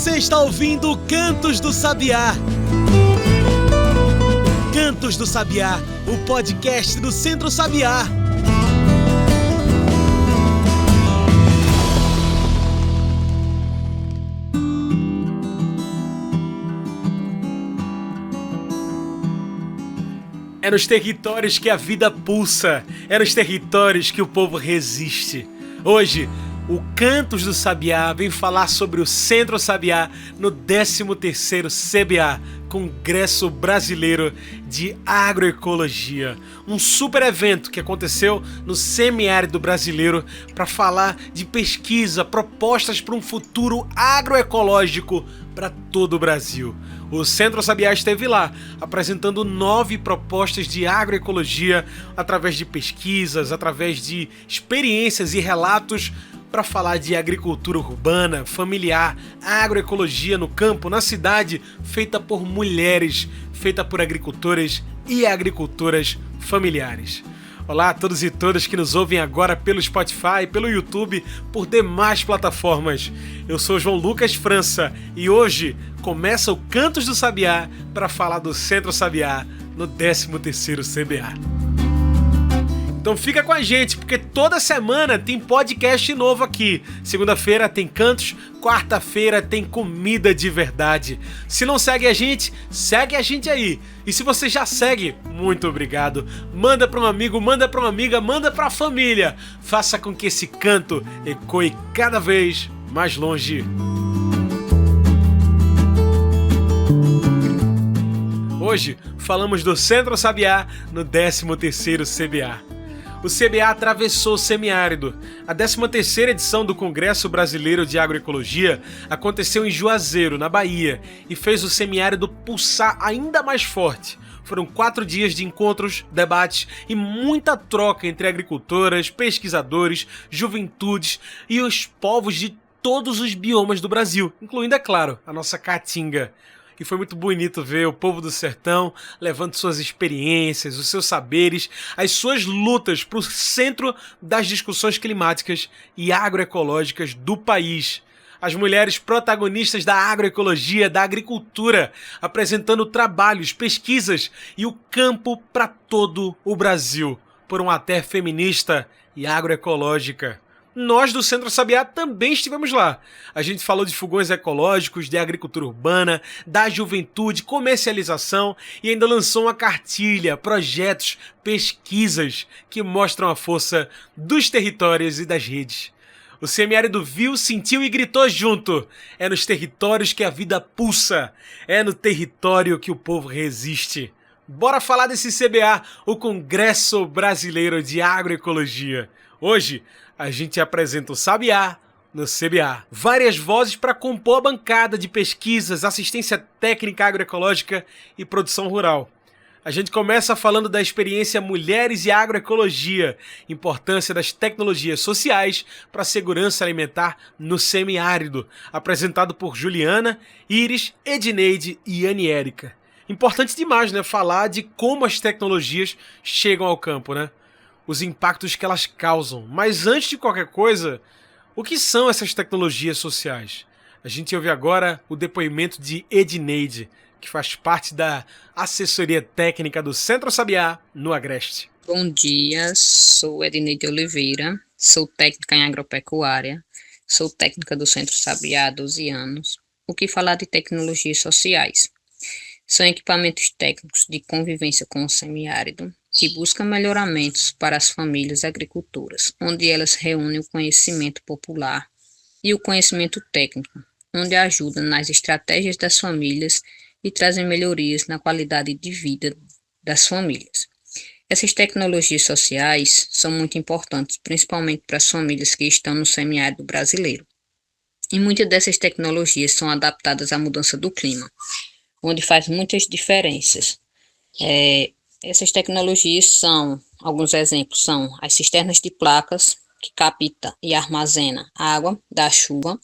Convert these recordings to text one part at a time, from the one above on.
Você está ouvindo Cantos do Sabiá. Cantos do Sabiá, o podcast do Centro Sabiá. É nos territórios que a vida pulsa, é nos territórios que o povo resiste. Hoje, o Cantos do Sabiá vem falar sobre o Centro Sabiá no 13º CBA, Congresso Brasileiro de Agroecologia. Um super evento que aconteceu no semiárido brasileiro para falar de pesquisa, propostas para um futuro agroecológico para todo o Brasil. O Centro Sabiá esteve lá, apresentando 9 propostas de agroecologia através de pesquisas, através de experiências e relatos para falar de agricultura urbana, familiar, agroecologia no campo, na cidade, feita por mulheres, feita por agricultores e agricultoras familiares. Olá a todos e todas que nos ouvem agora pelo Spotify, pelo YouTube, por demais plataformas. Eu sou João Lucas França e hoje começa o Cantos do Sabiá para falar do Centro Sabiá no 13º CBA. Então fica com a gente, porque toda semana tem podcast novo aqui. Segunda-feira tem Cantos, quarta-feira tem comida de verdade. Se não segue a gente, segue a gente aí. E se você já segue, muito obrigado. Manda para um amigo, manda para uma amiga, manda para a família. Faça com que esse canto ecoe cada vez mais longe. Hoje falamos do Centro Sabiá no 13º CBA. O CBA atravessou o semiárido. A 13ª edição do Congresso Brasileiro de Agroecologia aconteceu em Juazeiro, na Bahia, e fez o semiárido pulsar ainda mais forte. Foram 4 dias de encontros, debates e muita troca entre agricultoras, pesquisadores, juventudes e os povos de todos os biomas do Brasil, incluindo, é claro, a nossa Caatinga. E foi muito bonito ver o povo do sertão levando suas experiências, os seus saberes, as suas lutas para o centro das discussões climáticas e agroecológicas do país. As mulheres protagonistas da agroecologia, da agricultura, apresentando trabalhos, pesquisas e o campo para todo o Brasil, por uma terra feminista e agroecológica. Nós do Centro Sabiá também estivemos lá. A gente falou de fogões ecológicos, de agricultura urbana, da juventude, comercialização e ainda lançou uma cartilha, projetos, pesquisas que mostram a força dos territórios e das redes. O semiárido viu, sentiu e gritou junto. É nos territórios que a vida pulsa. É no território que o povo resiste. Bora falar desse CBA, o Congresso Brasileiro de Agroecologia. Hoje, a gente apresenta o Sabiá no CBA. Várias vozes para compor a bancada de pesquisas, assistência técnica agroecológica e produção rural. A gente começa falando da experiência Mulheres e Agroecologia, importância das tecnologias sociais para a segurança alimentar no semiárido, apresentado por Juliana, Iris, Edneide e Aniérica. Importante demais, né? Falar de como as tecnologias chegam ao campo, né? Os impactos que elas causam. Mas antes de qualquer coisa, o que são essas tecnologias sociais? A gente ouve agora o depoimento de Edneide, que faz parte da assessoria técnica do Centro Sabiá no Agreste. Bom dia, sou Edneide Oliveira, sou técnica em agropecuária, sou técnica do Centro Sabiá há 12 anos. O que falar de tecnologias sociais? São equipamentos técnicos de convivência com o semiárido, que buscam melhoramentos para as famílias agricultoras, onde elas reúnem o conhecimento popular e o conhecimento técnico, onde ajudam nas estratégias das famílias e trazem melhorias na qualidade de vida das famílias. Essas tecnologias sociais são muito importantes, principalmente para as famílias que estão no semiárido brasileiro. E muitas dessas tecnologias são adaptadas à mudança do clima, onde faz muitas diferenças. Essas tecnologias alguns exemplos são as cisternas de placas, que capta e armazena água da chuva,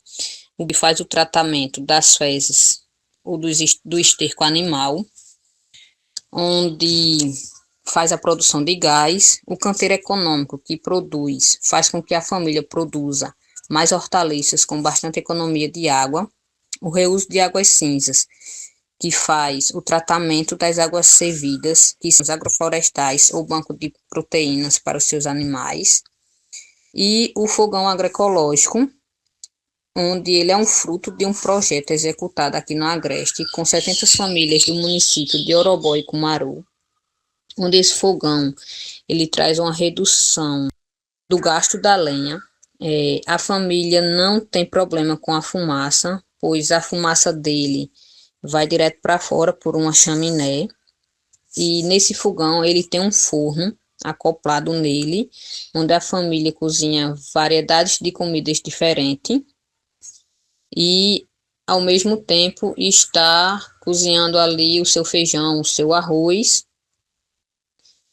o que faz o tratamento das fezes ou do esterco animal, onde faz a produção de gás, o canteiro econômico, que faz com que a família produza mais hortaliças com bastante economia de água, o reuso de águas cinzas, que faz o tratamento das águas servidas, que são os agroflorestais ou banco de proteínas para os seus animais, e o fogão agroecológico, onde ele é um fruto de um projeto executado aqui no Agreste com 70 famílias do município de Orobó e Cumaru, onde esse fogão ele traz uma redução do gasto da lenha. A família não tem problema com a fumaça, pois a fumaça dele vai direto para fora por uma chaminé, e nesse fogão ele tem um forno acoplado nele, onde a família cozinha variedades de comidas diferentes e ao mesmo tempo está cozinhando ali o seu feijão, o seu arroz,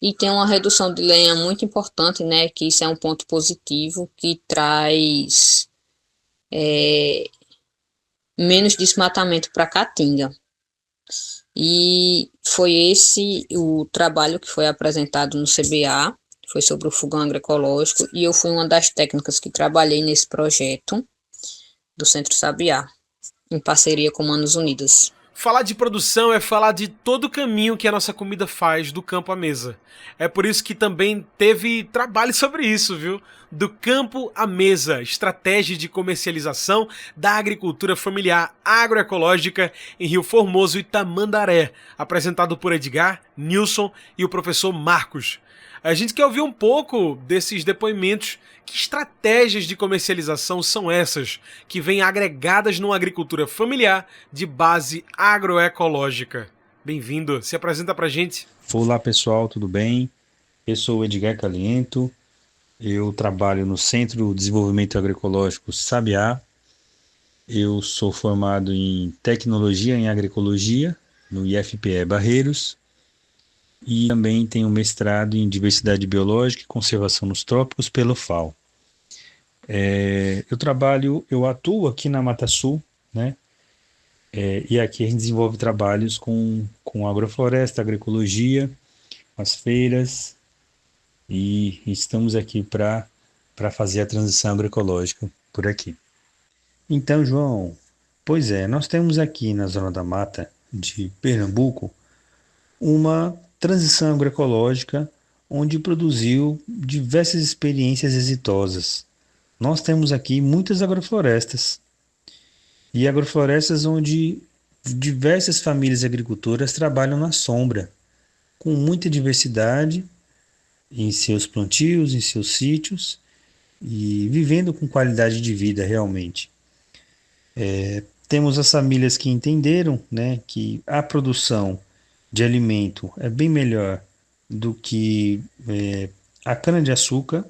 e tem uma redução de lenha muito importante, né, que isso é um ponto positivo, que traz menos desmatamento para a Caatinga. E foi esse o trabalho que foi apresentado no CBA, foi sobre o fogão agroecológico, e eu fui uma das técnicas que trabalhei nesse projeto do Centro Sabiá, em parceria com Manos Unidas. Falar de produção é falar de todo o caminho que a nossa comida faz do campo à mesa. É por isso que também teve trabalho sobre isso, viu? Do campo à mesa, estratégia de comercialização da agricultura familiar agroecológica em Rio Formoso e Tamandaré, apresentado por Edgar, Nilson e o professor Marcos. A gente quer ouvir um pouco desses depoimentos. Que estratégias de comercialização são essas que vêm agregadas numa agricultura familiar de base agroecológica? Bem-vindo, se apresenta pra gente. Olá pessoal, tudo bem? Eu sou o Edgar Caliento, eu trabalho no Centro de Desenvolvimento Agroecológico Sabiá. Eu sou formado em Tecnologia em Agroecologia no IFPE Barreiros e também tenho mestrado em Diversidade Biológica e Conservação nos Trópicos pelo FAO. Eu atuo aqui na Mata Sul, né? E aqui a gente desenvolve trabalhos com agrofloresta, agroecologia, as feiras, e estamos aqui para fazer a transição agroecológica por aqui. Então, João, pois é, nós temos aqui na Zona da Mata de Pernambuco uma transição agroecológica onde produziu diversas experiências exitosas. Nós temos aqui muitas agroflorestas, e agroflorestas onde diversas famílias agricultoras trabalham na sombra, com muita diversidade em seus plantios, em seus sítios, e vivendo com qualidade de vida realmente. Temos as famílias que entenderam, né, que a produção de alimento é bem melhor do que a cana-de-açúcar.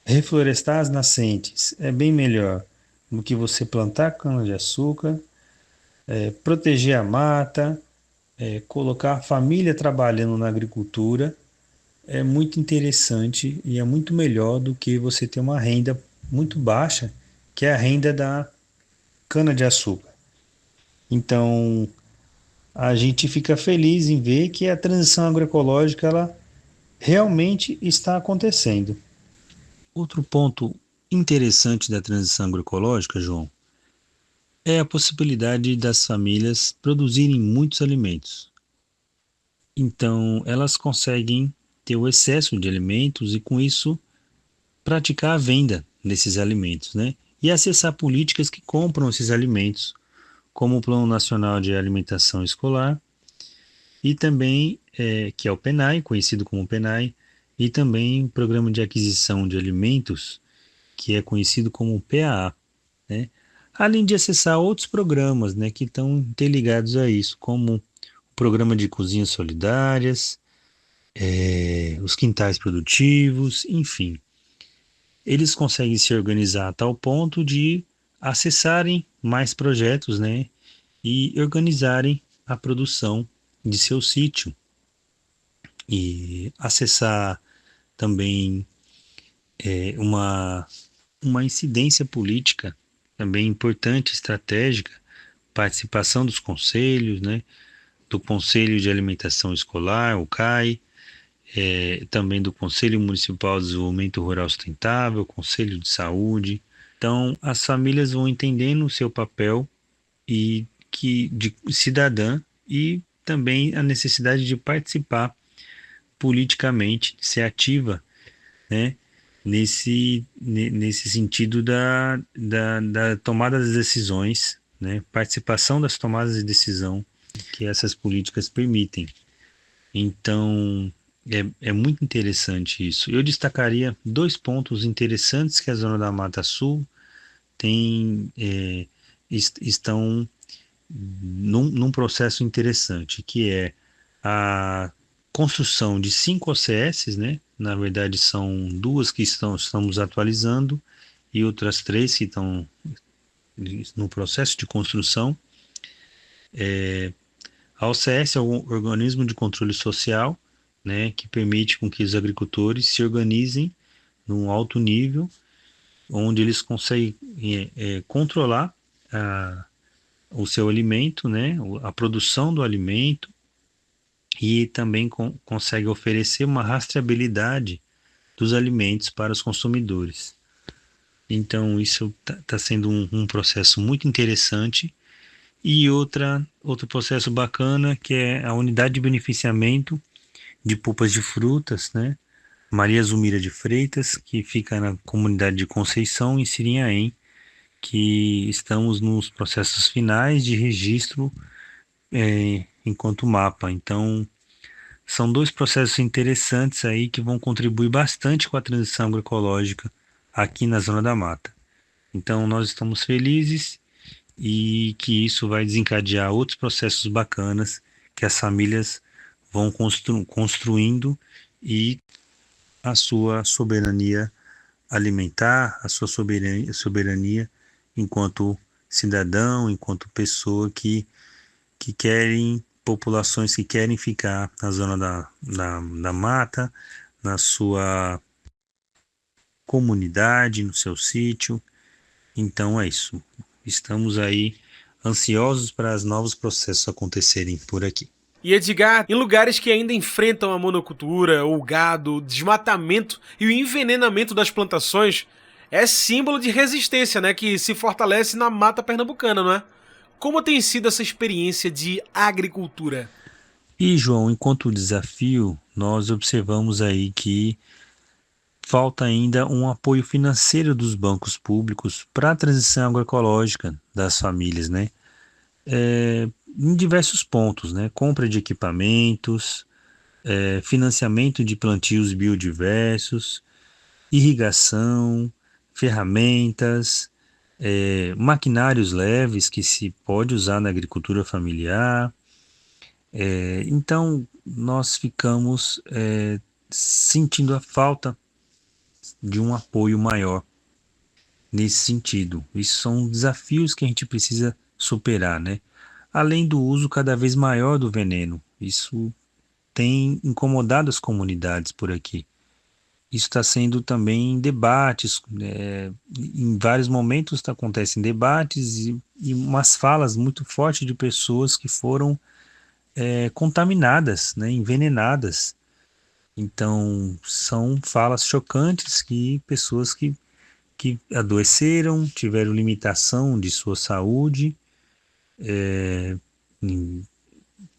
Reflorestar as nascentes é bem melhor do que você plantar cana-de-açúcar, proteger a mata, colocar a família trabalhando na agricultura é muito interessante e é muito melhor do que você ter uma renda muito baixa, que é a renda da cana-de-açúcar. Então, a gente fica feliz em ver que a transição agroecológica ela realmente está acontecendo. Outro ponto interessante da transição agroecológica, João, é a possibilidade das famílias produzirem muitos alimentos. Então, elas conseguem ter o excesso de alimentos e, com isso, praticar a venda desses alimentos, né? E acessar políticas que compram esses alimentos, como o Plano Nacional de Alimentação Escolar, e também, que é o PNAE, conhecido como PNAE, e também o Programa de Aquisição de Alimentos, que é conhecido como PAA, né? Além de acessar outros programas, né, que estão interligados a isso, como o Programa de Cozinhas Solidárias, os quintais produtivos, enfim. Eles conseguem se organizar a tal ponto de acessarem mais projetos, né, e organizarem a produção de seu sítio e acessar também uma incidência política também importante, estratégica, participação dos conselhos, né, do Conselho de Alimentação Escolar, o CAI, também do Conselho Municipal de Desenvolvimento Rural Sustentável, Conselho de Saúde. Então, as famílias vão entendendo o seu papel e de cidadã, e também a necessidade de participar politicamente, de ser ativa, né, nesse sentido da tomada das decisões, né, participação das tomadas de decisão que essas políticas permitem. Então, é muito interessante isso. Eu destacaria dois pontos interessantes que a Zona da Mata Sul tem, estão num processo interessante, que é a construção de 5 OCS, né? Na verdade, são duas que estamos atualizando e outras 3 que estão no processo de construção. A OCS é um organismo de controle social, né, que permite com que os agricultores se organizem num alto nível, onde eles conseguem controlar o seu alimento, né, a produção do alimento, e também consegue oferecer uma rastreabilidade dos alimentos para os consumidores. Então, isso está sendo um processo muito interessante. E outro processo bacana, que é a unidade de beneficiamento de polpas de frutas, né? Maria Zumira de Freitas, que fica na comunidade de Conceição, em Sirinhaém, que estamos nos processos finais de registro enquanto mapa. Então, são dois processos interessantes aí que vão contribuir bastante com a transição agroecológica aqui na Zona da Mata. Então, nós estamos felizes e que isso vai desencadear outros processos bacanas que as famílias vão construindo, e a sua soberania alimentar, a sua soberania enquanto cidadão, enquanto pessoa que querem, populações que querem ficar na zona da mata, na sua comunidade, no seu sítio. Então é isso. Estamos aí ansiosos para os novos processos acontecerem por aqui. E Edgar, em lugares que ainda enfrentam a monocultura, o gado, o desmatamento e o envenenamento das plantações, é símbolo de resistência, né, que se fortalece na mata pernambucana, não é? Como tem sido essa experiência de agricultura? E, João, enquanto desafio, nós observamos aí que falta ainda um apoio financeiro dos bancos públicos para a transição agroecológica das famílias, né? Em diversos pontos, né? Compra de equipamentos, financiamento de plantios biodiversos, irrigação, ferramentas, maquinários leves que se pode usar na agricultura familiar. Então, nós ficamos sentindo a falta de um apoio maior nesse sentido. Isso são desafios que a gente precisa superar, né? Além do uso cada vez maior do veneno. Isso tem incomodado as comunidades por aqui. Isso está sendo também debates, em vários momentos acontecem debates e umas falas muito fortes de pessoas que foram contaminadas, né, envenenadas. Então, são falas chocantes que pessoas que adoeceram, tiveram limitação de sua saúde,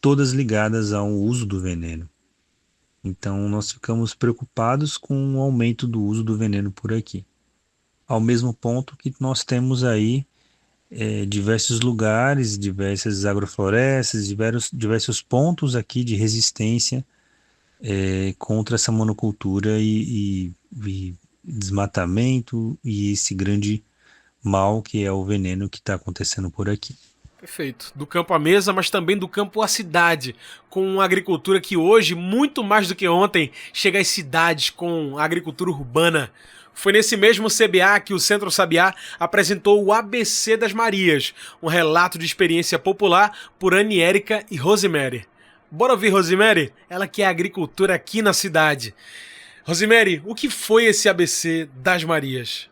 todas ligadas ao uso do veneno. Então, nós ficamos preocupados com o aumento do uso do veneno por aqui. Ao mesmo ponto que nós temos aí diversos lugares, diversas agroflorestas, diversos pontos aqui de resistência contra essa monocultura e desmatamento e esse grande mal que é o veneno que está acontecendo por aqui. Perfeito. Do campo à mesa, mas também do campo à cidade, com uma agricultura que hoje, muito mais do que ontem, chega às cidades com a agricultura urbana. Foi nesse mesmo CBA que o Centro Sabiá apresentou o ABC das Marias, um relato de experiência popular por Anne Érica e Rosemary. Bora ouvir Rosemary? Ela que é agricultura aqui na cidade. Rosemary, o que foi esse ABC das Marias?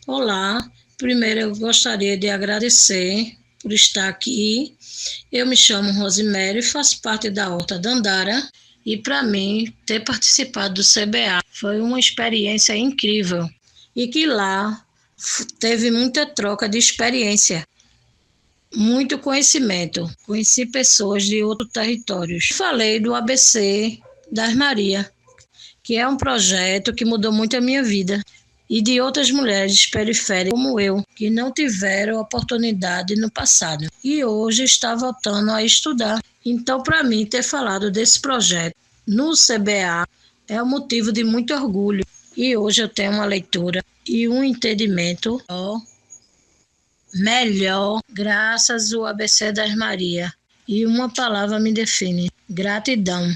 Olá, primeiro eu gostaria de agradecer por estar aqui. Eu me chamo Rosemary, faço parte da Horta Dandara e para mim ter participado do CBA foi uma experiência incrível e que lá teve muita troca de experiência. muito conhecimento. Conheci pessoas de outros territórios. Falei do ABC das Marias, que é um projeto que mudou muito a minha vida, e de outras mulheres periféricas como eu, que não tiveram oportunidade no passado e hoje está voltando a estudar. Então, para mim, ter falado desse projeto no CBA é um motivo de muito orgulho. E hoje eu tenho uma leitura e um entendimento melhor, graças ao ABC das Marias. E uma palavra me define: gratidão.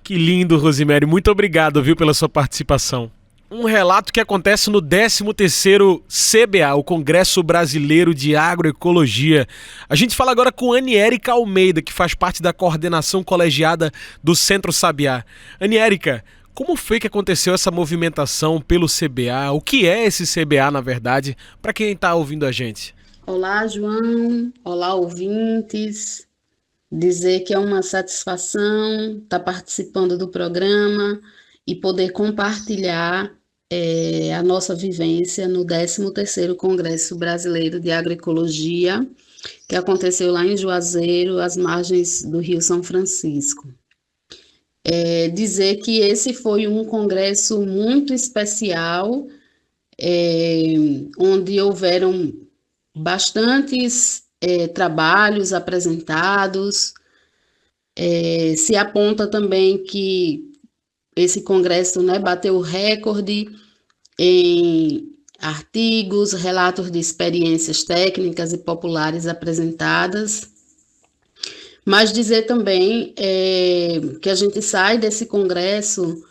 Que lindo, Rosemary. Muito obrigado, viu, pela sua participação. Um relato que acontece no 13º CBA, o Congresso Brasileiro de Agroecologia. A gente fala agora com Aniérica Almeida, que faz parte da coordenação colegiada do Centro Sabiá. Aniérica, como foi que aconteceu essa movimentação pelo CBA? O que é esse CBA, na verdade, para quem está ouvindo a gente? Olá, João. Olá, ouvintes. Dizer que é uma satisfação estar participando do programa e poder compartilhar a nossa vivência no 13º Congresso Brasileiro de Agroecologia, que aconteceu lá em Juazeiro, às margens do Rio São Francisco. Dizer que esse foi um congresso muito especial, onde houveram bastantes trabalhos apresentados. Se aponta também que esse congresso, né, bateu recorde em artigos, relatos de experiências técnicas e populares apresentadas. Mas dizer também que a gente sai desse congresso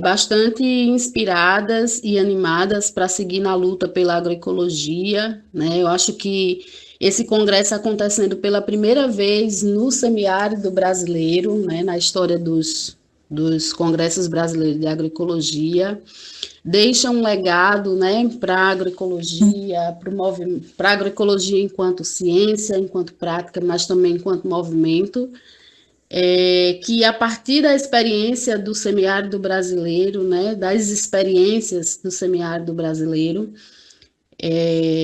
bastante inspiradas e animadas para seguir na luta pela agroecologia, né? Eu acho que esse congresso acontecendo pela primeira vez no semiárido brasileiro, né, na história dos congressos brasileiros de agroecologia, deixa um legado, né, para a agroecologia, para a agroecologia enquanto ciência, enquanto prática, mas também enquanto movimento, que a partir da experiência do semiárido brasileiro, né, das experiências do semiárido brasileiro,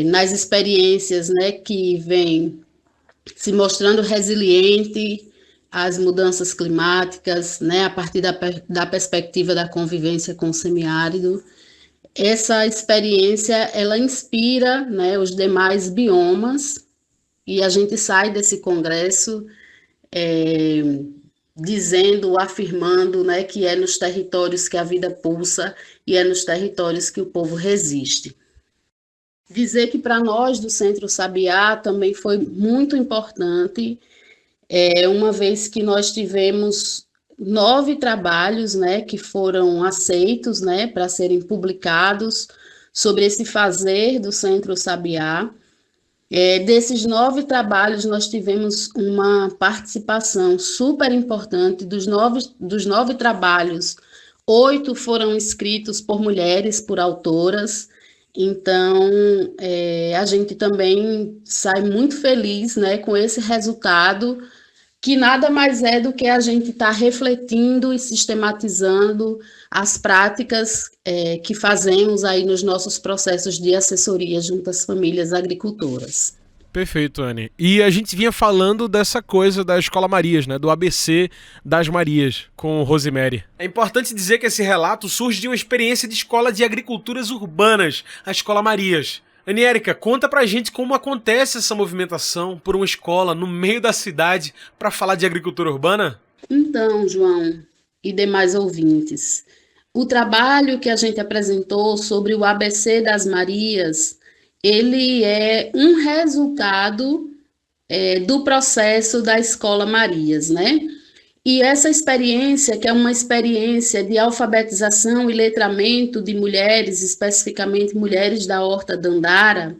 nas experiências, né, que vem se mostrando resiliente às mudanças climáticas, né, a partir da perspectiva da convivência com o semiárido. Essa experiência, ela inspira, né, os demais biomas, e a gente sai desse congresso dizendo, afirmando, né, que é nos territórios que a vida pulsa e é nos territórios que o povo resiste. Dizer que para nós do Centro Sabiá também foi muito importante, uma vez que nós tivemos 9 trabalhos, né, que foram aceitos, né, para serem publicados sobre esse fazer do Centro Sabiá. Desses 9 trabalhos, nós tivemos uma participação super importante. Dos 9 trabalhos, 8 foram escritos por mulheres, por autoras. Então, a gente também sai muito feliz, né, com esse resultado, que nada mais é do que a gente estar refletindo e sistematizando as práticas que fazemos aí nos nossos processos de assessoria junto às famílias agricultoras. Perfeito, Anne. E a gente vinha falando dessa coisa da Escola Marias, né? Do ABC das Marias, com Rosemary. É importante dizer que esse relato surge de uma experiência de escola de agriculturas urbanas, a Escola Marias. Aniérica, conta pra gente como acontece essa movimentação por uma escola no meio da cidade para falar de agricultura urbana? Então, João e demais ouvintes, o trabalho que a gente apresentou sobre o ABC das Marias, ele é um resultado do processo da Escola Marias, né? E essa experiência, que é uma experiência de alfabetização e letramento de mulheres, especificamente mulheres da Horta Dandara,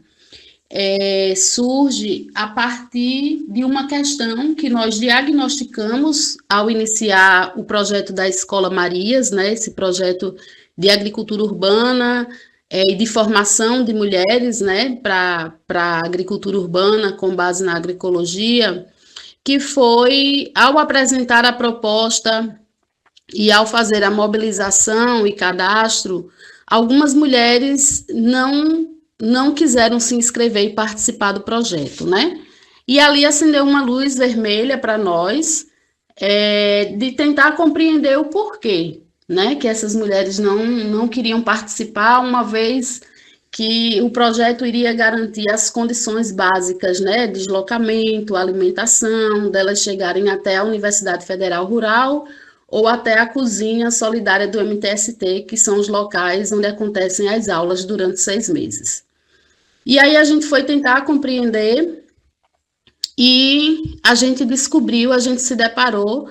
surge a partir de uma questão que nós diagnosticamos ao iniciar o projeto da Escola Marias, né? Esse projeto de agricultura urbana e de formação de mulheres, né? Para a agricultura urbana com base na agroecologia, que foi, ao apresentar a proposta e ao fazer a mobilização e cadastro, algumas mulheres não quiseram se inscrever e participar do projeto, né? E ali acendeu uma luz vermelha para nós, de tentar compreender o porquê, né, que essas mulheres não queriam participar, uma vez que o projeto iria garantir as condições básicas, né, deslocamento, alimentação, delas chegarem até a Universidade Federal Rural ou até a cozinha solidária do MTST, que são os locais onde acontecem as aulas durante 6 meses. E aí a gente foi tentar compreender e a gente descobriu, a gente se deparou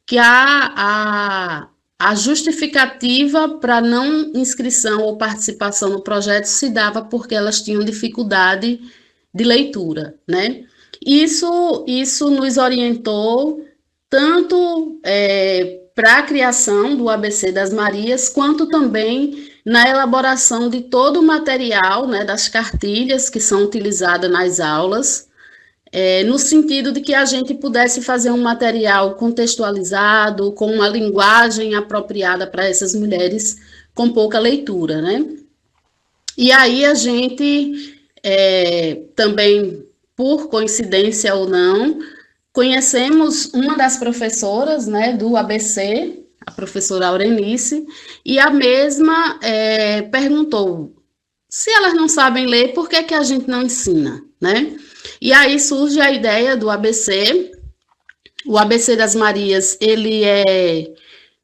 que a justificativa para não inscrição ou participação no projeto se dava porque elas tinham dificuldade de leitura, né? Isso nos orientou tanto para a criação do ABC das Marias, quanto também na elaboração de todo o material, né, das cartilhas que são utilizadas nas aulas, no sentido de que a gente pudesse fazer um material contextualizado, com uma linguagem apropriada para essas mulheres com pouca leitura, né? E aí a gente também, por coincidência ou não, conhecemos uma das professoras, né, do ABC, a professora Aurenice, e a mesma perguntou, se elas não sabem ler, por que a gente não ensina, né? E aí surge a ideia do ABC. O ABC das Marias, ele é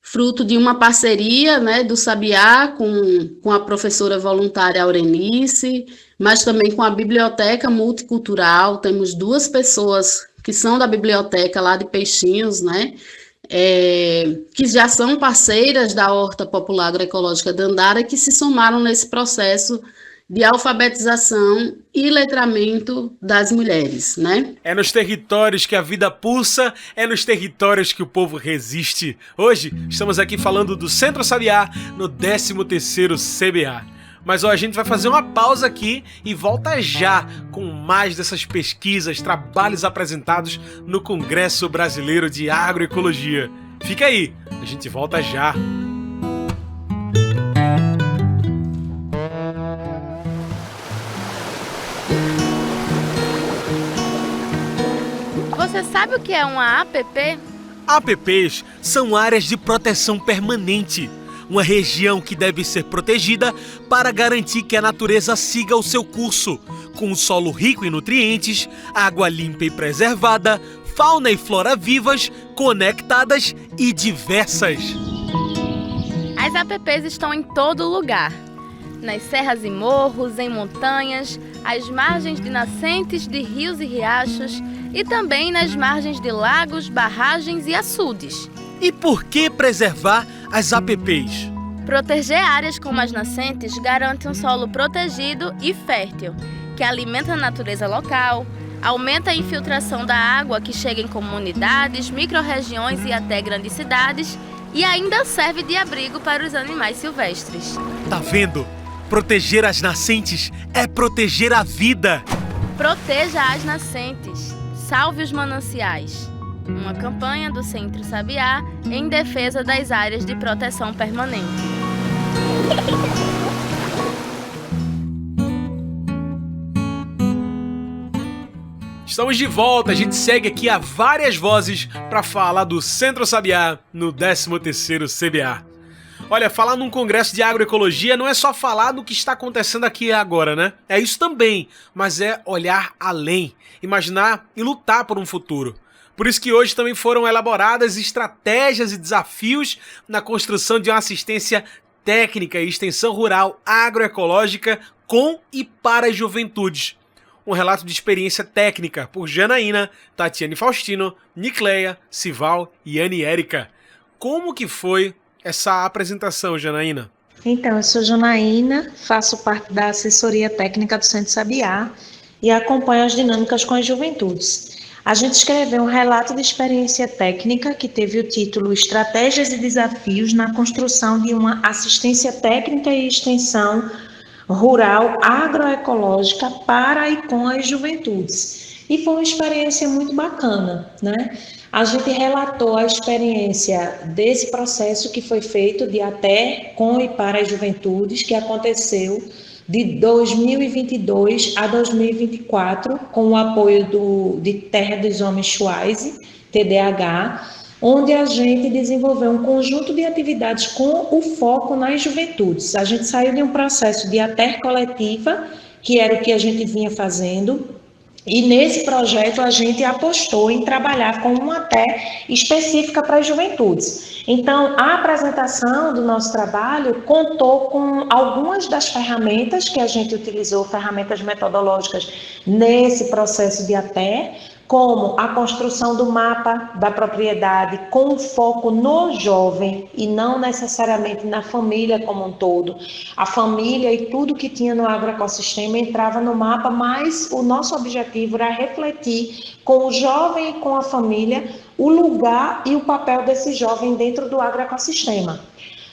fruto de uma parceria, né, do Sabiá com a professora voluntária Aurenice, mas também com a Biblioteca Multicultural. Temos 2 pessoas que são da biblioteca lá de Peixinhos, né, que já são parceiras da Horta Popular Agroecológica Dandara, que se somaram nesse processo de alfabetização e letramento das mulheres, né? É nos territórios que a vida pulsa, é nos territórios que o povo resiste. Hoje, estamos aqui falando do Centro Sabiá, no 13º CBA. Mas a gente vai fazer uma pausa aqui e volta já com mais dessas pesquisas, trabalhos apresentados no Congresso Brasileiro de Agroecologia. Fica aí, a gente volta já. Você sabe o que é uma APP? APPs são áreas de proteção permanente, uma região que deve ser protegida para garantir que a natureza siga o seu curso, com um solo rico em nutrientes, água limpa e preservada, fauna e flora vivas, conectadas e diversas. As APPs estão em todo lugar. Nas serras e morros, em montanhas, às margens de nascentes de rios e riachos e também nas margens de lagos, barragens e açudes. E por que preservar as APPs? Proteger áreas como as nascentes garante um solo protegido e fértil, que alimenta a natureza local, aumenta a infiltração da água que chega em comunidades, micro-regiões e até grandes cidades e ainda serve de abrigo para os animais silvestres. Tá vendo? Proteger as nascentes é proteger a vida. Proteja as nascentes. Salve os mananciais. Uma campanha do Centro Sabiá em defesa das áreas de proteção permanente. Estamos de volta, a gente segue aqui a várias vozes para falar do Centro Sabiá no 13º CBA. Olha, falar num congresso de agroecologia não é só falar do que está acontecendo aqui agora, né? É isso também, mas é olhar além, imaginar e lutar por um futuro. Por isso que hoje também foram elaboradas estratégias e desafios na construção de uma assistência técnica e extensão rural agroecológica com e para as juventudes. Um relato de experiência técnica por Janaína, Tatiane Faustino, Nicleia, Sival e Anne Érica. Como que foi essa apresentação, Janaína? Então, eu sou Janaína, faço parte da assessoria técnica do Centro Sabiá e acompanho as dinâmicas com as juventudes. A gente escreveu um relato de experiência técnica que teve o título Estratégias e Desafios na Construção de uma Assistência Técnica e Extensão Rural Agroecológica para e com as juventudes. E foi uma experiência muito bacana, né? A gente relatou a experiência desse processo que foi feito de até, com e para as juventudes, que aconteceu de 2022 a 2024, com o apoio de Terra dos Homens Schweiz, TDH, onde a gente desenvolveu um conjunto de atividades com o foco nas juventudes. A gente saiu de um processo de ATER coletiva, que era o que a gente vinha fazendo, e nesse projeto a gente apostou em trabalhar com uma ATE específica para as juventudes. Então, a apresentação do nosso trabalho contou com algumas das ferramentas que a gente utilizou, ferramentas metodológicas nesse processo de ATE, como a construção do mapa da propriedade com foco no jovem e não necessariamente na família como um todo. A família e tudo que tinha no agroecossistema entrava no mapa, mas o nosso objetivo era refletir com o jovem e com a família o lugar e o papel desse jovem dentro do agroecossistema.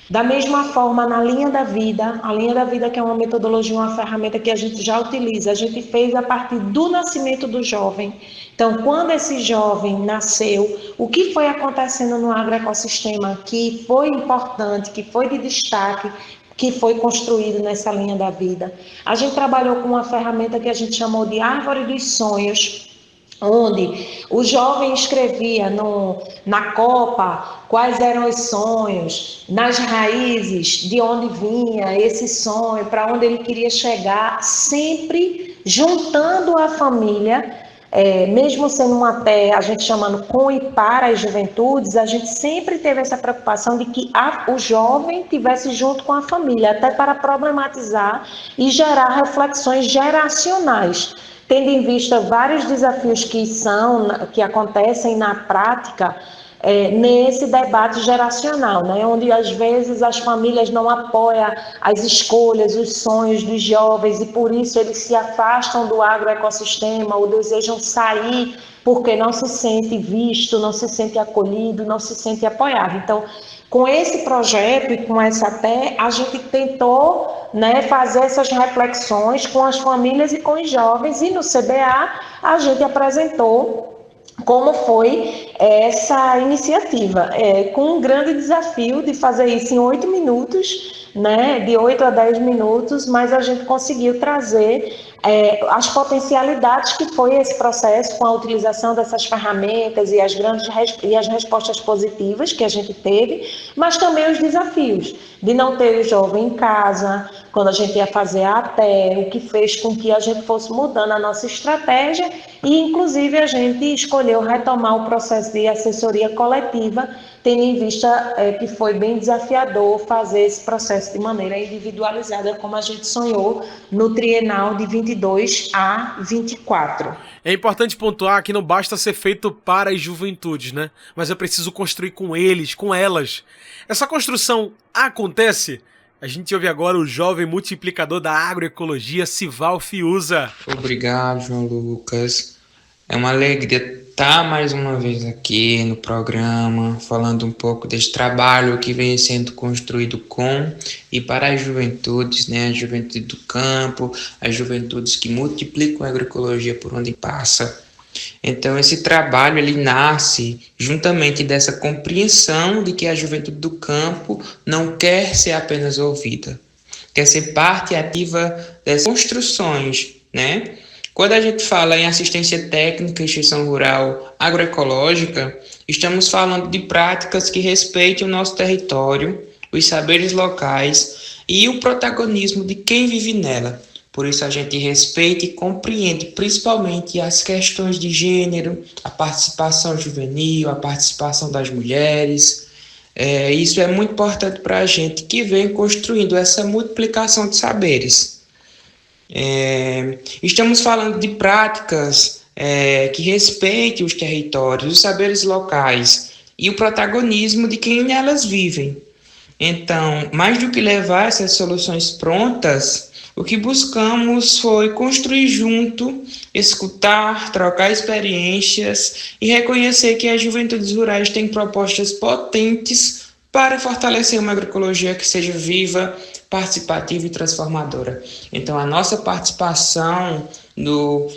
Da mesma forma, na linha da vida, a linha da vida que é uma metodologia, uma ferramenta que a gente já utiliza, a gente fez a partir do nascimento do jovem. Então, quando esse jovem nasceu, o que foi acontecendo no agroecossistema que foi importante, que foi de destaque, que foi construído nessa linha da vida. A gente trabalhou com uma ferramenta que a gente chamou de Árvore dos Sonhos, onde o jovem escrevia na copa quais eram os sonhos, nas raízes, de onde vinha esse sonho, para onde ele queria chegar, sempre juntando a família, mesmo sendo uma terra, a gente chamando com e para as juventudes, a gente sempre teve essa preocupação de que o jovem estivesse junto com a família, até para problematizar e gerar reflexões geracionais, tendo em vista vários desafios que acontecem na prática nesse debate geracional, né? Onde às vezes as famílias não apoiam as escolhas, os sonhos dos jovens e por isso eles se afastam do agroecossistema ou desejam sair porque não se sente visto, não se sente acolhido, não se sente apoiado. Então, com esse projeto e com essa ATE, a gente tentou, né, fazer essas reflexões com as famílias e com os jovens, e no CBA a gente apresentou como foi essa iniciativa, com um grande desafio de fazer isso em 8 minutos, né, de 8 a 10 minutos, mas a gente conseguiu trazer as potencialidades que foi esse processo com a utilização dessas ferramentas e as respostas positivas que a gente teve, mas também os desafios de não ter o jovem em casa, quando a gente ia fazer a ATE, o que fez com que a gente fosse mudando a nossa estratégia e, inclusive, a gente escolheu retomar o processo de assessoria coletiva, tendo em vista que foi bem desafiador fazer esse processo de maneira individualizada, como a gente sonhou no trienal de 22 a 24. É importante pontuar que não basta ser feito para as juventudes, né? Mas é preciso construir com eles, com elas. Essa construção acontece? A gente ouve agora o jovem multiplicador da agroecologia, Sival Fiuza. Obrigado, João Lucas. É uma alegria estar mais uma vez aqui no programa, falando um pouco desse trabalho que vem sendo construído com e para as juventudes, né? A juventude do campo, as juventudes que multiplicam a agroecologia por onde passa. Então, esse trabalho ele nasce juntamente dessa compreensão de que a juventude do campo não quer ser apenas ouvida, quer ser parte ativa das construções, né? Quando a gente fala em assistência técnica e extensão rural agroecológica, estamos falando de práticas que respeitem o nosso território, os saberes locais e o protagonismo de quem vive nela. Por isso a gente respeita e compreende principalmente as questões de gênero, a participação juvenil, a participação das mulheres. Isso é muito importante para a gente que vem construindo essa multiplicação de saberes. Estamos falando de práticas que respeitem os territórios, os saberes locais e o protagonismo de quem nelas vivem. Então, mais do que levar essas soluções prontas, o que buscamos foi construir junto, escutar, trocar experiências e reconhecer que as juventudes rurais têm propostas potentes para fortalecer uma agroecologia que seja viva, participativa e transformadora. Então, a nossa participação no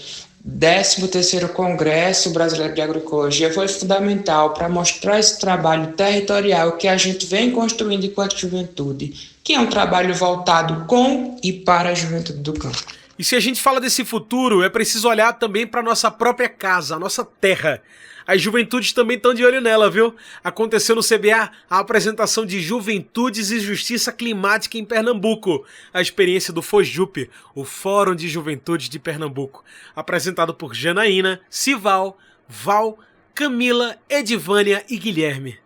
13º Congresso Brasileiro de Agroecologia foi fundamental para mostrar esse trabalho territorial que a gente vem construindo enquanto juventude, que é um trabalho voltado com e para a juventude do campo. E se a gente fala desse futuro, é preciso olhar também para nossa própria casa, a nossa terra. As juventudes também estão de olho nela, viu? Aconteceu no CBA a apresentação de Juventudes e Justiça Climática em Pernambuco, a experiência do FOJUP, o Fórum de Juventudes de Pernambuco, apresentado por Janaína, Sival, Val, Camila, Edivânia e Guilherme.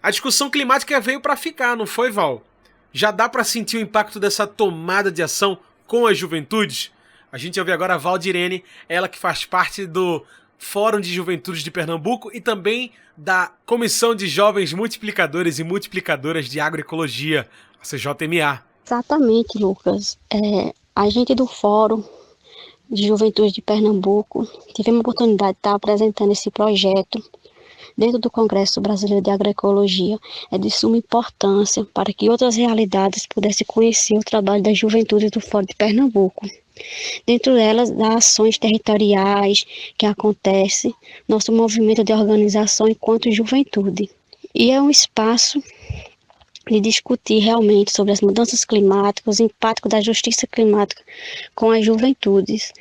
A discussão climática veio para ficar, não foi, Val? Já dá para sentir o impacto dessa tomada de ação com as juventudes? A gente ouve agora a Valdirene, ela que faz parte do Fórum de Juventudes de Pernambuco e também da Comissão de Jovens Multiplicadores e Multiplicadoras de Agroecologia, a CJMA. Exatamente, Lucas. A gente do Fórum de Juventude de Pernambuco tivemos a oportunidade de estar apresentando esse projeto dentro do Congresso Brasileiro de Agroecologia. É de suma importância para que outras realidades pudessem conhecer o trabalho das juventudes do Fórum de Pernambuco. Dentro delas, das ações territoriais que acontecem, nosso movimento de organização enquanto juventude. E é um espaço de discutir realmente sobre as mudanças climáticas, o impacto da justiça climática com as juventudes.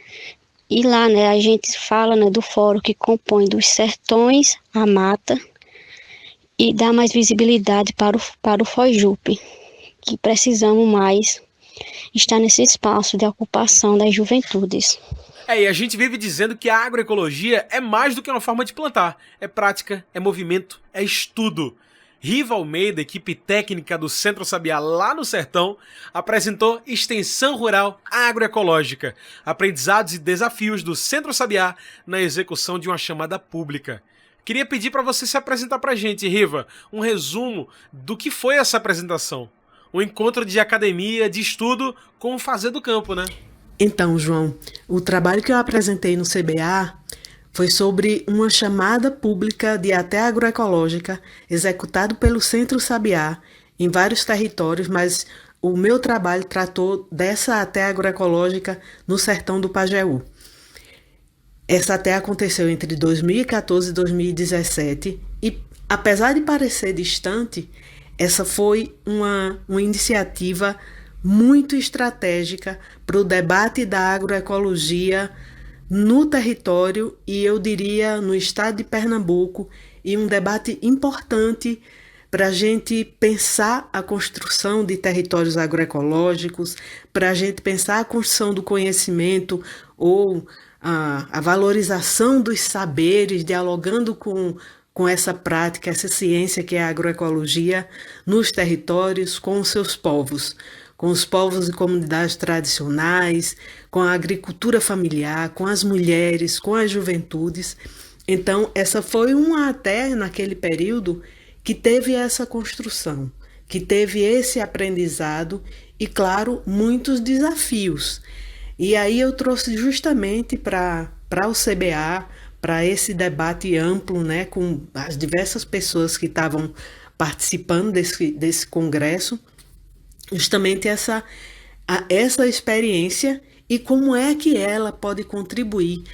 E lá, a gente fala, do fórum que compõe dos sertões à mata e dá mais visibilidade para o FOJUP, que precisamos mais estar nesse espaço de ocupação das juventudes. E a gente vive dizendo que a agroecologia é mais do que uma forma de plantar. É prática, é movimento, é estudo. Riva Almeida, equipe técnica do Centro Sabiá lá no Sertão, apresentou Extensão Rural Agroecológica, aprendizados e desafios do Centro Sabiá na execução de uma chamada pública. Queria pedir para você se apresentar para a gente, Riva, um resumo do que foi essa apresentação. Um encontro de academia, de estudo com o fazer do campo, né? Então, João, o trabalho que eu apresentei no CBA foi sobre uma chamada pública de ATE agroecológica executado pelo Centro Sabiá em vários territórios, mas o meu trabalho tratou dessa ATE agroecológica no sertão do Pajeú. Essa ATE aconteceu entre 2014 e 2017 e, apesar de parecer distante, essa foi uma iniciativa muito estratégica para o debate da agroecologia no território e eu diria no estado de Pernambuco, e um debate importante para a gente pensar a construção de territórios agroecológicos, para a gente pensar a construção do conhecimento ou a valorização dos saberes, dialogando com essa prática, essa ciência que é a agroecologia nos territórios, com os seus povos, com os povos e comunidades tradicionais, com a agricultura familiar, com as mulheres, com as juventudes. Então, essa foi uma ATE naquele período que teve essa construção, que teve esse aprendizado e, claro, muitos desafios. E aí eu trouxe justamente para o CBA, para esse debate amplo, com as diversas pessoas que estavam participando desse congresso, justamente essa experiência e como é que ela pode contribuir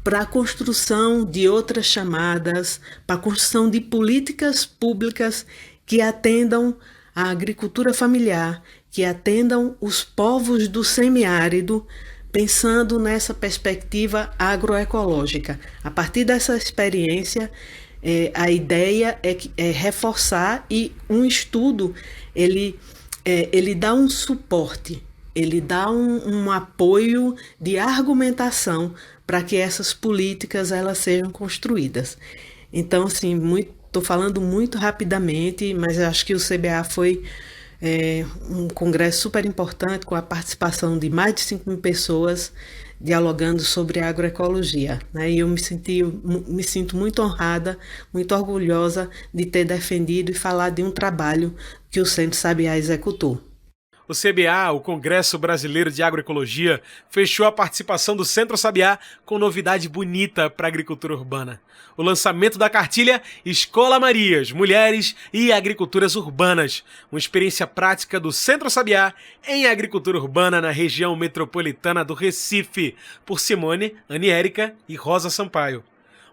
para a construção de outras chamadas, para a construção de políticas públicas que atendam a agricultura familiar, que atendam os povos do semiárido, pensando nessa perspectiva agroecológica. A partir dessa experiência, a ideia é reforçar, e um estudo ele dá um suporte, ele dá um apoio de argumentação para que essas políticas elas sejam construídas. Então, assim, estou falando muito rapidamente, mas eu acho que o CBA foi um congresso super importante, com a participação de mais de 5.000 pessoas dialogando sobre agroecologia, E eu me sinto muito honrada, muito orgulhosa de ter defendido e falar de um trabalho que o Centro Sabiá executou. O CBA, o Congresso Brasileiro de Agroecologia, fechou a participação do Centro Sabiá com novidade bonita para a agricultura urbana. O lançamento da cartilha Escola Marias, Mulheres e Agriculturas Urbanas, uma experiência prática do Centro Sabiá em agricultura urbana na região metropolitana do Recife, por Simone, Aniérica e Rosa Sampaio.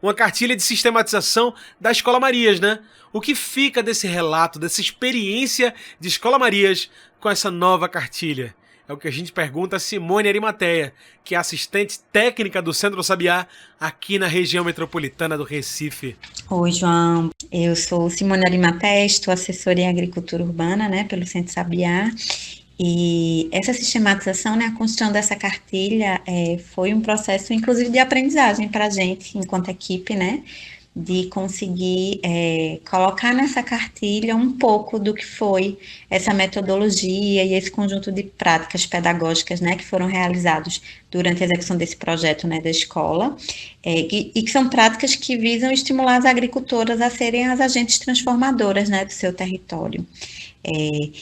Uma cartilha de sistematização da Escola Marias, né? O que fica desse relato, dessa experiência de Escola Marias com essa nova cartilha? É o que a gente pergunta a Simone Arimateia, que é assistente técnica do Centro Sabiá aqui na região metropolitana do Recife. Oi, João. Eu sou Simone Arimateia, estou assessora em agricultura urbana, né, pelo Centro Sabiá. E essa sistematização, né, a construção dessa cartilha foi um processo, inclusive, de aprendizagem para a gente, enquanto equipe, né, de conseguir colocar nessa cartilha um pouco do que foi essa metodologia e esse conjunto de práticas pedagógicas, né, que foram realizados durante a execução desse projeto, né, da escola, e que são práticas que visam estimular as agricultoras a serem as agentes transformadoras, né, do seu território.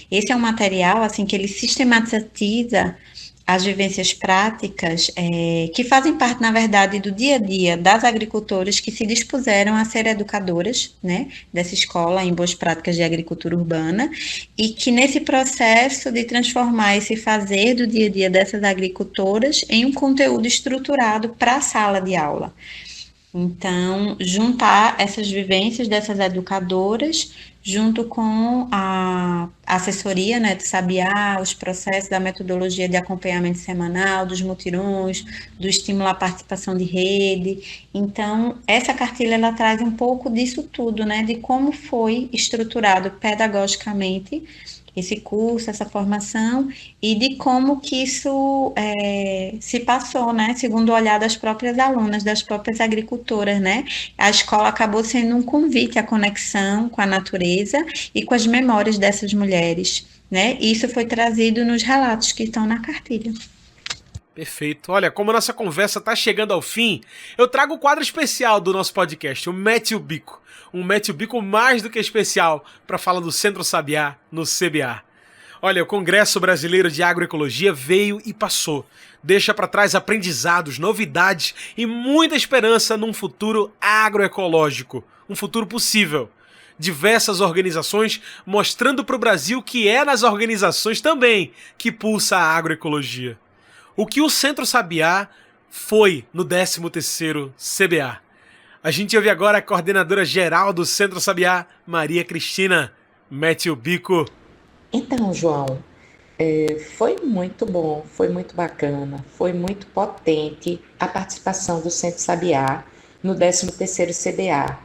Esse é um material, assim, que ele sistematiza as vivências práticas que fazem parte, na verdade, do dia a dia das agricultoras que se dispuseram a ser educadoras, né, dessa escola em boas práticas de agricultura urbana, e que nesse processo de transformar esse fazer do dia a dia dessas agricultoras em um conteúdo estruturado para a sala de aula. Então, juntar essas vivências dessas educadoras junto com a assessoria, né, do Sabiá, os processos da metodologia de acompanhamento semanal, dos mutirões, do estímulo à participação de rede. Então, essa cartilha, ela traz um pouco disso tudo, né, de como foi estruturado pedagogicamente esse curso, essa formação, e de como que isso se passou, né, segundo o olhar das próprias alunas, das próprias agricultoras, né. A escola acabou sendo um convite à conexão com a natureza e com as memórias dessas mulheres, né, e isso foi trazido nos relatos que estão na cartilha. Perfeito. Olha, como a nossa conversa está chegando ao fim, eu trago o quadro especial do nosso podcast, o Mete o Bico. Um Mete o Bico mais do que especial para falar do Centro Sabiá no CBA. Olha, o Congresso Brasileiro de Agroecologia veio e passou. Deixa para trás aprendizados, novidades e muita esperança num futuro agroecológico. Um futuro possível. Diversas organizações mostrando para o Brasil que é nas organizações também que pulsa a agroecologia. O que o Centro Sabiá foi no 13º CBA. A gente ouve agora a coordenadora geral do Centro Sabiá, Maria Cristina. Mete o bico. Então, João, foi muito bom, foi muito bacana, foi muito potente a participação do Centro Sabiá no 13º CBA.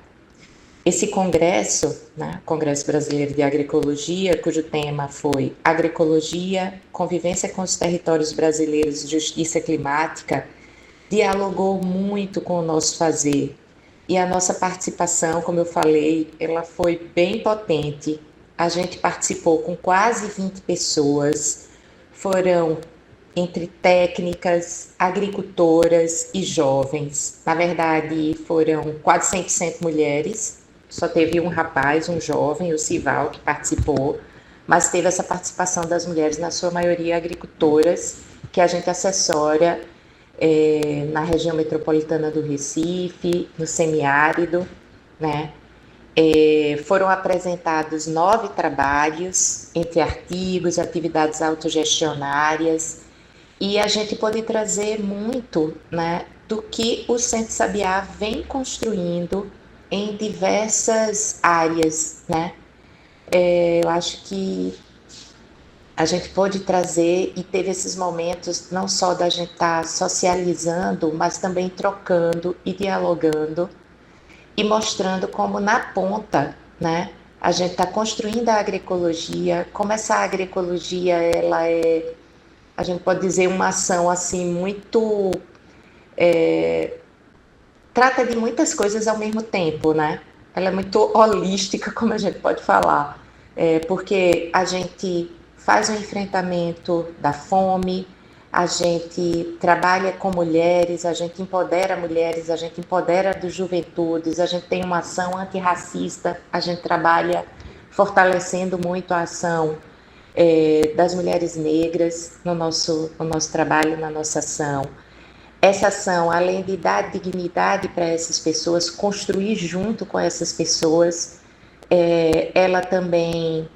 Esse congresso, né, Congresso Brasileiro de Agroecologia, cujo tema foi Agroecologia, Convivência com os Territórios Brasileiros e Justiça Climática, dialogou muito com o nosso fazer. E a nossa participação, como eu falei, ela foi bem potente. A gente participou com quase 20 pessoas, foram entre técnicas, agricultoras e jovens. Na verdade, foram quase 100% mulheres, só teve um rapaz, um jovem, o Sival, que participou, mas teve essa participação das mulheres, na sua maioria agricultoras, que a gente assessora na região metropolitana do Recife, no semiárido, né? Foram apresentados 9 trabalhos, entre artigos, atividades autogestionárias, e a gente pôde trazer muito, né, do que o Centro Sabiá vem construindo em diversas áreas, né? Eu acho que a gente pôde trazer e teve esses momentos não só da gente estar socializando, mas também trocando e dialogando e mostrando como na ponta, né, a gente está construindo a agroecologia, como essa agroecologia, ela é, a gente pode dizer, uma ação assim muito... trata de muitas coisas ao mesmo tempo, né? Ela é muito holística, como a gente pode falar, porque a gente faz o enfrentamento da fome, a gente trabalha com mulheres, a gente empodera mulheres, a gente empodera das juventudes, a gente tem uma ação antirracista, a gente trabalha fortalecendo muito a ação das mulheres negras no nosso trabalho, na nossa ação. Essa ação, além de dar dignidade para essas pessoas, construir junto com essas pessoas, ela também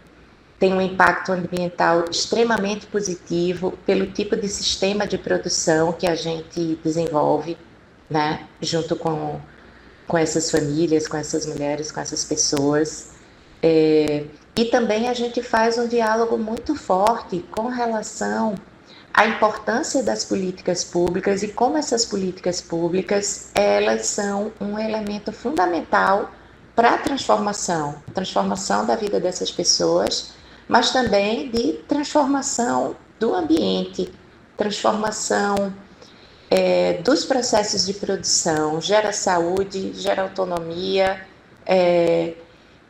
tem um impacto ambiental extremamente positivo pelo tipo de sistema de produção que a gente desenvolve, né, junto com com essas famílias, com essas mulheres, com essas pessoas. E também a gente faz um diálogo muito forte com relação à importância das políticas públicas e como essas políticas públicas, elas são um elemento fundamental para a transformação da vida dessas pessoas, mas também de transformação do ambiente, transformação dos processos de produção, gera saúde, gera autonomia,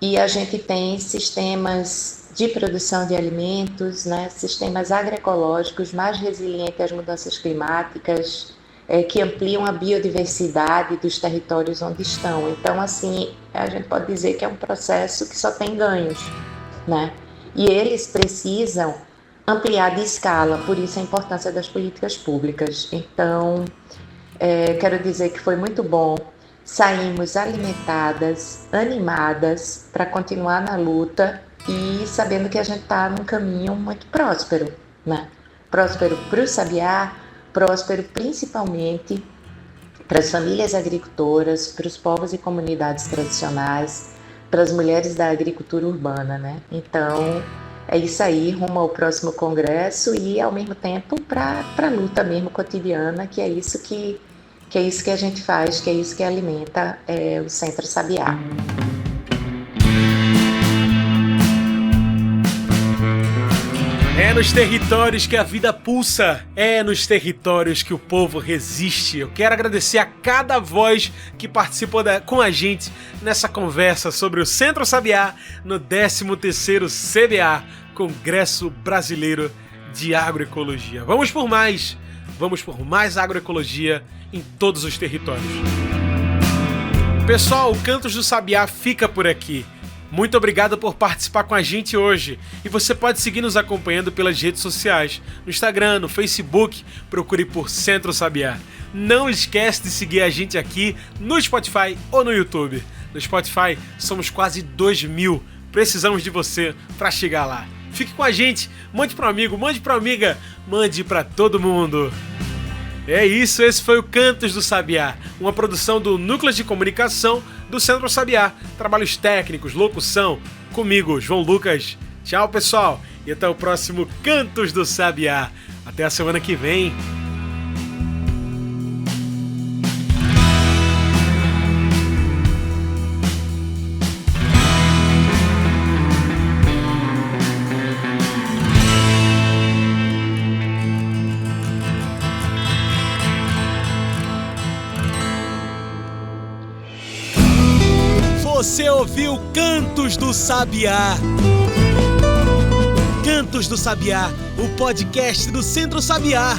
e a gente tem sistemas de produção de alimentos, né, sistemas agroecológicos mais resilientes às mudanças climáticas, que ampliam a biodiversidade dos territórios onde estão. Então, assim, a gente pode dizer que é um processo que só tem ganhos, né? E eles precisam ampliar de escala, por isso a importância das políticas públicas. Então, quero dizer que foi muito bom, saímos alimentadas, animadas, para continuar na luta e sabendo que a gente está num caminho muito próspero, né? Próspero para o Sabiá, próspero principalmente para as famílias agricultoras, para os povos e comunidades tradicionais, para as mulheres da agricultura urbana, né? Então, é isso aí, rumo ao próximo congresso e, ao mesmo tempo, para a luta mesmo cotidiana, que é isso que a gente faz, que é isso que alimenta o Centro Sabiá. É nos territórios que a vida pulsa, é nos territórios que o povo resiste. Eu quero agradecer a cada voz que participou com a gente nessa conversa sobre o Centro Sabiá no 13º CBA, Congresso Brasileiro de Agroecologia. Vamos por mais agroecologia em todos os territórios. Pessoal, o Cantos do Sabiá fica por aqui. Muito obrigado por participar com a gente hoje. E você pode seguir nos acompanhando pelas redes sociais. No Instagram, no Facebook, procure por Centro Sabiá. Não esquece de seguir a gente aqui no Spotify ou no YouTube. No Spotify somos quase 2.000. Precisamos de você para chegar lá. Fique com a gente, mande para um amigo, mande para uma amiga, mande para todo mundo. É isso, esse foi o Cantos do Sabiá, uma produção do Núcleo de Comunicação do Centro Sabiá. Trabalhos técnicos, locução, comigo, João Lucas. Tchau, pessoal, e até o próximo Cantos do Sabiá. Até a semana que vem. Você ouviu Cantos do Sabiá. Cantos do Sabiá, o podcast do Centro Sabiá.